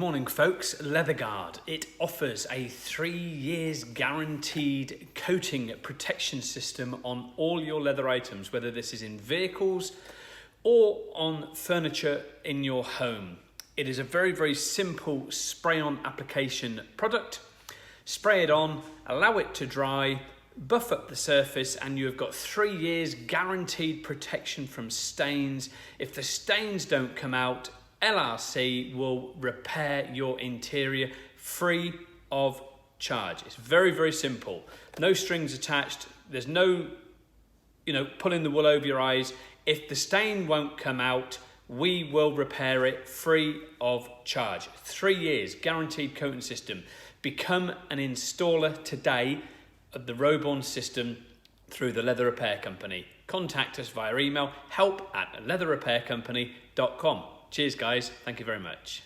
Morning folks, LeatherGuard. It offers a 3 years guaranteed coating protection system on all your leather items, whether this is in vehicles or on furniture in your home. It is a very simple spray-on application product. Spray it on, allow it to dry, buff up the surface, and you've got 3 years guaranteed protection from stains. If the stains don't come out, LRC will repair your interior free of charge. It's very simple. No strings attached. There's no, pulling the wool over your eyes. If the stain won't come out, we will repair it free of charge. 3 years guaranteed coating system. Become an installer today of the Robornes system through the Leather Repair Company. Contact us via email, help@leatherrepaircompany.com. Cheers guys, thank you very much.